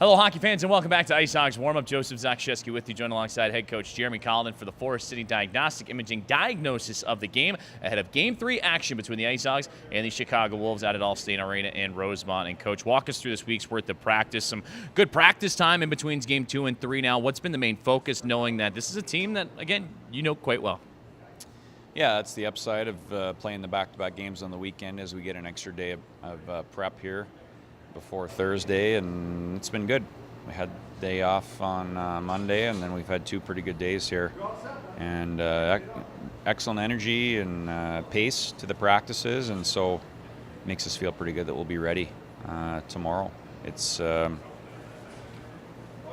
Hello, hockey fans, and welcome back to IceHogs Warm-Up. Joseph Zakshevsky with you, joined alongside head coach Jeremy Colliton for the Forest City Diagnostic Imaging diagnosis of the game ahead of Game 3 action between the IceHogs and the Chicago Wolves out at Allstate Arena in Rosemont. And, Coach, walk us through this week's worth of practice. Some good practice time in between Game 2 and 3 now. What's been the main focus, knowing that this is a team that, again, you know quite well? Yeah, that's the upside of playing the back-to-back games on the weekend, as we get an extra day of prep here before Thursday, and it's been good. We had a day off on Monday, and then we've had two pretty good days here. And excellent energy and pace to the practices, and so it makes us feel pretty good that we'll be ready tomorrow. It's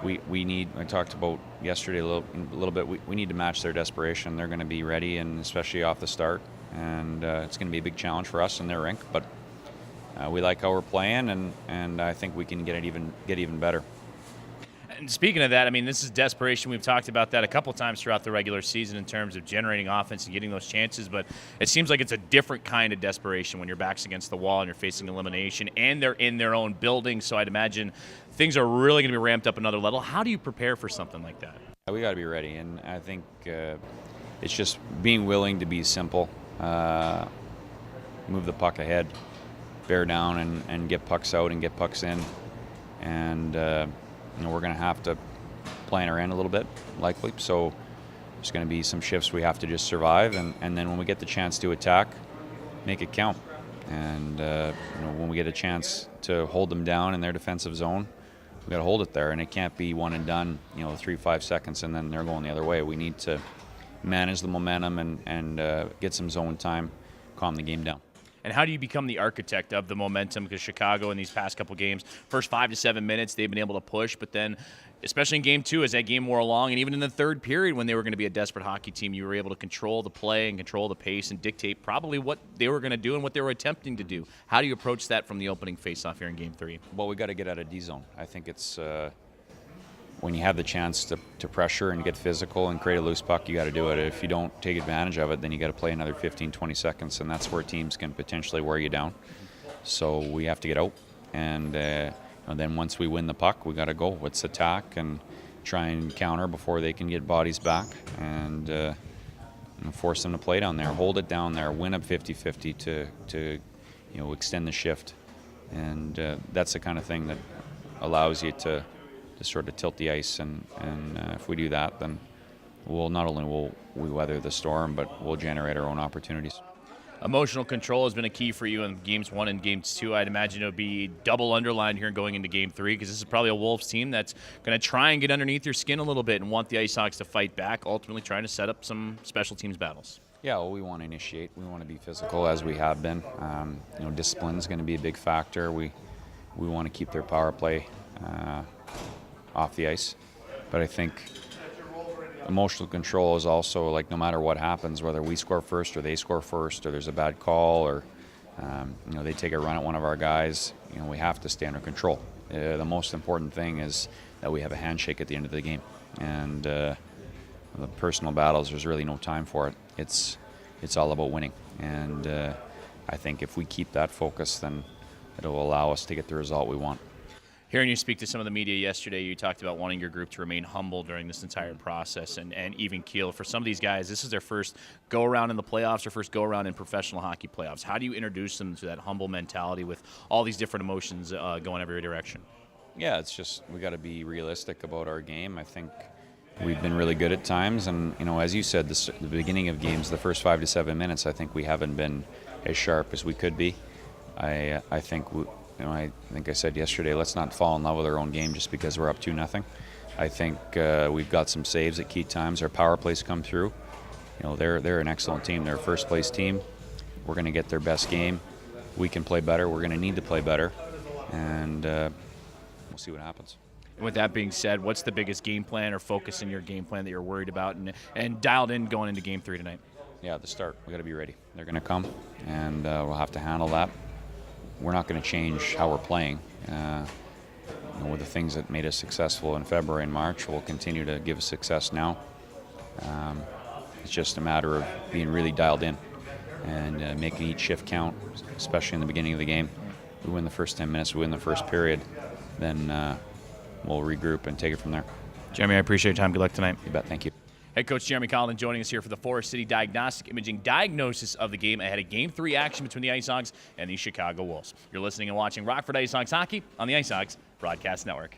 we need, I talked about yesterday a little bit, we need to match their desperation. They're going to be ready, and especially off the start, and it's going to be a big challenge for us in their rink, but we like how we're playing, and I think we can get even better. And speaking of that, I mean, this is desperation. We've talked about that a couple times throughout the regular season in terms of generating offense and getting those chances, but it seems like it's a different kind of desperation when your back's against the wall and you're facing elimination, and they're in their own building, so I'd imagine things are really going to be ramped up another level. How do you prepare for something like that? We got to be ready, and I think it's just being willing to be simple, move the puck ahead, bear down, and get pucks out and get pucks in, and we're going to have to plan our end a little bit, likely. So there's going to be some shifts we have to just survive, and then when we get the chance to attack, make it count. And when we get a chance to hold them down in their defensive zone, we got to hold it there, and it can't be one and done. 3-5 seconds, and then they're going the other way. We need to manage the momentum and get some zone time, calm the game down. And how do you become the architect of the momentum? Because Chicago in these past couple games, first 5 to 7 minutes, they've been able to push. But then, especially in Game 2, as that game wore along, and even in the third period when they were going to be a desperate hockey team, you were able to control the play and control the pace and dictate probably what they were going to do and what they were attempting to do. How do you approach that from the opening faceoff here in Game 3? Well, we got to get out of D-zone. I think it's when you have the chance to pressure and get physical and create a loose puck, you got to do it. If you don't take advantage of it, then you got to play another 15-20 seconds, and that's where teams can potentially wear you down. So we have to get out, and then once we win the puck, we got to go. Let's attack and try and counter before they can get bodies back, and force them to play down there, hold it down there, win up 50-50 to extend the shift, and that's the kind of thing that allows you to sort of tilt the ice, and if we do that, then not only will we weather the storm, but we'll generate our own opportunities. Emotional control has been a key for you in Games 1 and Games 2. I'd imagine it'll be double underlined here going into Game 3, because this is probably a Wolves team that's going to try and get underneath your skin a little bit and want the IceHogs to fight back, ultimately trying to set up some special teams battles. Yeah, well, we want to initiate. We want to be physical, as we have been. Discipline is going to be a big factor. We want to keep their power play off the ice, but I think emotional control is also, like, no matter what happens, whether we score first or they score first, or there's a bad call, or they take a run at one of our guys, we have to stay under control. The most important thing is that we have a handshake at the end of the game, and the personal battles, there's really no time for it. It's all about winning, and I think if we keep that focus, then it'll allow us to get the result we want. Hearing you speak to some of the media yesterday, you talked about wanting your group to remain humble during this entire process and even keel. For some of these guys, this is their first go-around in the playoffs, or first go-around in professional hockey playoffs. How do you introduce them to that humble mentality with all these different emotions going every direction? Yeah, it's just we got to be realistic about our game. I think we've been really good at times, and as you said, the beginning of games, the first 5 to 7 minutes, I think we haven't been as sharp as we could be. I think I think I said yesterday, let's not fall in love with our own game just because we're up 2-0. I think we've got some saves at key times. Our power plays come through. They're an excellent team. They're a first-place team. We're going to get their best game. We can play better. We're going to need to play better, and we'll see what happens. And with that being said, what's the biggest game plan or focus in your game plan that you're worried about and dialed in going into Game 3 tonight? Yeah, at the start, we got to be ready. They're going to come, and we'll have to handle that. We're not going to change how we're playing. With the things that made us successful in February and March will continue to give us success now. It's just a matter of being really dialed in and making each shift count, especially in the beginning of the game. We win the first 10 minutes, we win the first period, then we'll regroup and take it from there. Jeremy, I appreciate your time. Good luck tonight. You bet. Thank you. Head coach Jeremy Colliton joining us here for the Forest City Diagnostic Imaging diagnosis of the game ahead of Game 3 action between the IceHogs and the Chicago Wolves. You're listening and watching Rockford IceHogs hockey on the IceHogs Broadcast Network.